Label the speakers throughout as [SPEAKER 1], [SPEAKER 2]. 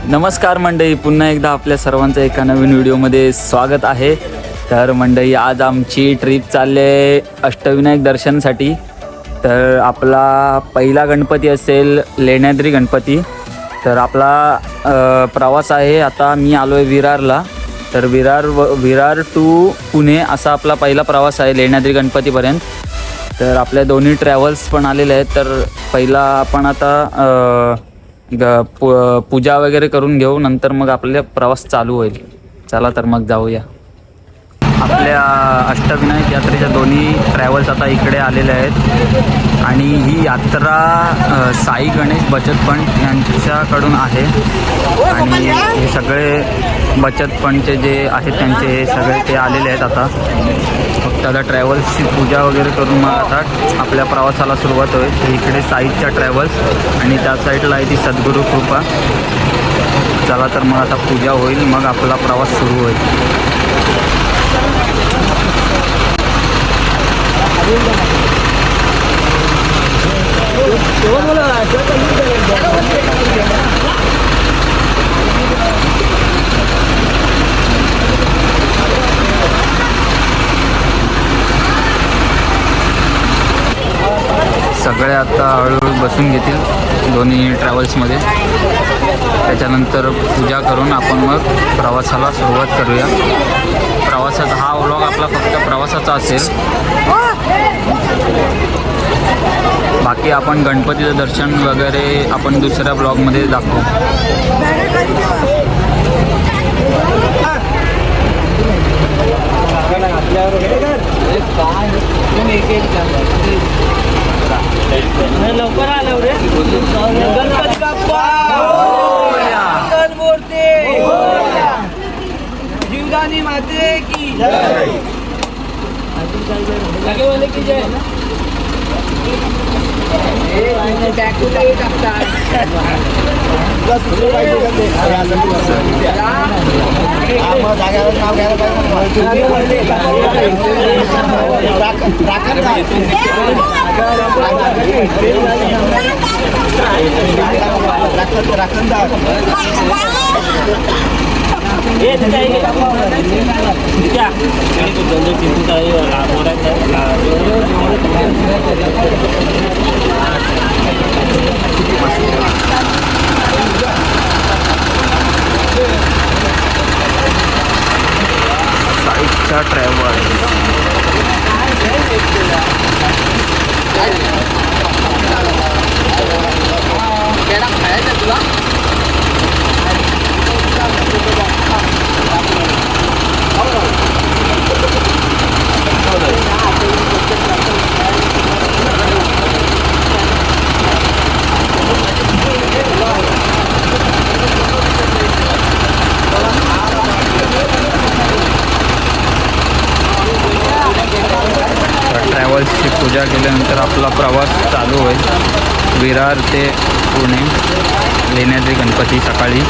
[SPEAKER 1] नमस्कार मंडळी, पुन्हा एकदा आपल्या सर्वांचं एका नवीन व्हिडिओमध्ये स्वागत आहे. तर मंडळी, आज आमची ट्रिप चालली आहे अष्टविनायक दर्शनासाठी. तर आपला पहिला गणपती असेल लेण्याद्री गणपती. तर आपला प्रवास आहे. आता मी आलो आहे विरारला. तर विरार टू पुणे असा आपला पहिला प्रवास आहे लेण्याद्री गणपतीपर्यंत. तर आपल्या दोन्ही ट्रॅव्हल्स पण आलेले आहेत. तर पहिला आपण आता पूजा वगैरे करून घेऊ, नंतर मग आपला प्रवास चालू होईल. चला तर मग जाऊया. आपल्या अष्टविनायक यात्रेच्या दोन्ही ट्रॅव्हल्स आता इकडे आलेले आहेत आणि ही यात्रा साई गणेश बचत फंड यांच्याकडून आहे. आणि हे सगळे बचत फंडचे जे आहेत त्यांचे हे सगळे ते आलेले आहेत. आता फक्त आता ट्रॅव्हल्सची पूजा वगैरे करून मग आता आपल्या प्रवासाला सुरुवात होईल. इकडे साईच्या ट्रॅव्हल्स आणि त्या साईडला आहे ती सद्गुरू कृपा. चला तर मग आता पूजा होईल, मग आपला प्रवास सुरू होईल. सगळे आता हळूहळू बसून घेतील दोन्ही ट्रॅव्हल्समध्ये. त्याच्यानंतर पूजा करून आपण मग प्रवासाला सुरुवात करूया. प्रवासात हा व्लॉग आपला फक्त प्रवासाचा असेल. बाकी आपण गणपतीचं दर्शन वगैरे आपण दुसऱ्या ब्लॉगमध्ये दाखवू.
[SPEAKER 2] लवकर आलो रे. गणपती बाप्पा मूर्ती जीवदानी माते की जय. की जय.
[SPEAKER 1] साईडच्या ट्रॅव्हल्स ट्रॅव्हल्सची पूजा केल्यानंतर आपला प्रवास चालू होईल. विरार ते पुणे लेण्याद्री गणपती सकाळी.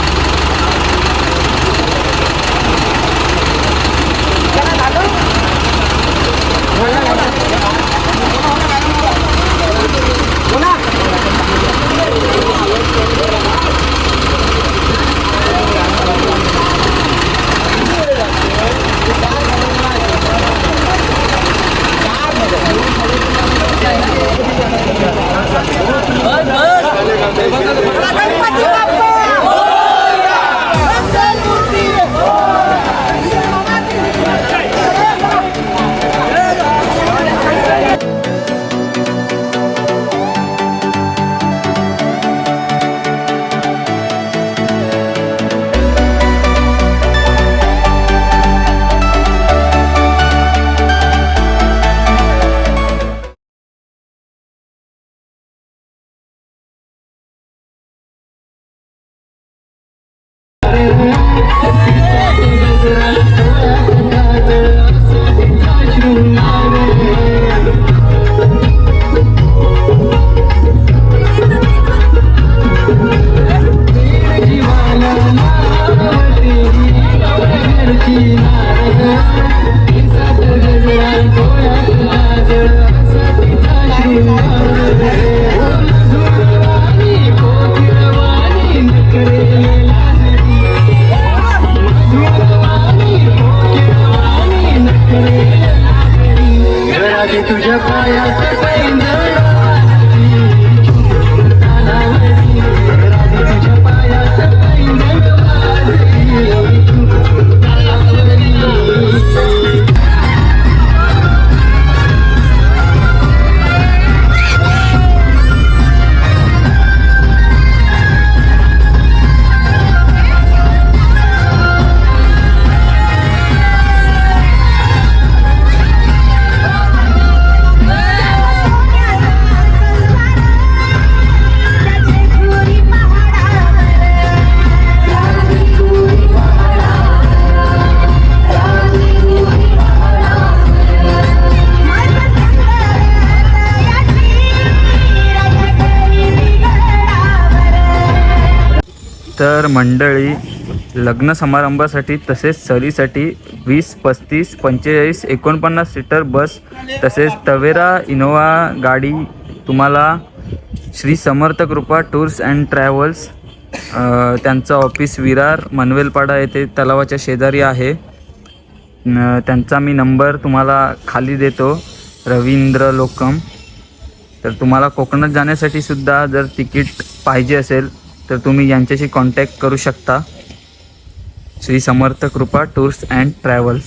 [SPEAKER 3] Thank you.
[SPEAKER 1] तर मंडळी लग्न समारंभासाठी तसेच सहलीसाठी 20, 35, 45, 49 सीटर बस तसेच तवेरा इनोवा गाडी तुम्हाला श्री समर्थ कृपा टूर्स अँड ट्रॅव्हल्स त्यांचं ऑफिस विरार मनवेलपाडा येथे तलावाच्या शेजारी आहे. त्यांचा मी नंबर तुम्हाला खाली देतो, रवींद्र लोकम. तर तुम्हाला कोकणात जाण्यासाठी सुद्धा जर तिकीट पाहिजे असेल तर तुम्ही यांच्याशी कॉन्टॅक्ट करू शकता. श्री समर्थ कृपा टूर्स अँड ट्रॅव्हल्स.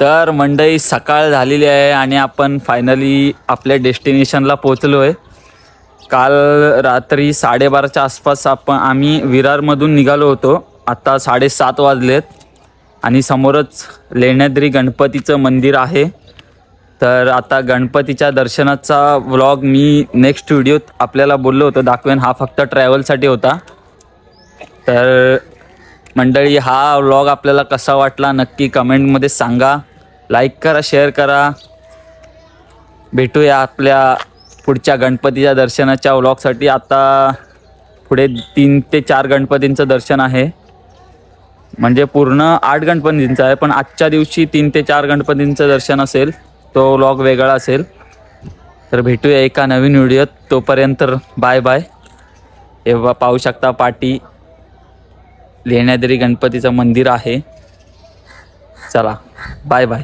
[SPEAKER 1] तर मंडळी सकाळ झालेली आहे आणि आपण फायनली आपल्या डेस्टिनेशनला पोचलो आहे. काल रात्री 12:30च्या आसपास आम्ही विरारमधून निघालो होतो. आता 7:30 वाजलेत आणि समोरच लेण्याद्री गणपतीचं मंदिर आहे. तर आता गणपतीच्या दर्शनाचा व्लॉग मी नेक्स्ट व्हिडिओत आपल्याला बोललो होतो दाखवेन. हा फक्त ट्रॅव्हलसाठी होता. तर मंडळी हा व्लॉग आपल्याला कसा वाटला नक्की कमेंटमध्ये सांगा. लाईक करा, शेअर करा. भेटूया आपल्या पुढच्या गणपतीच्या दर्शनाच्या व्लॉगसाठी. आता पुढे 3 ते 4 गणपतींचं दर्शन आहे, म्हणजे पूर्ण 8 गणपतींचं आहे, पण आजच्या दिवशी 3 ते 4 गणपतींचं दर्शन असेल. तो व्लॉग वेगळा असेल. तर भेटूया एका नवीन व्हिडिओत. तोपर्यंत बाय बाय. हे पाहू शकता पाटी लेण्याद्री गणपतीचं मंदिर आहे. चला बाय बाय.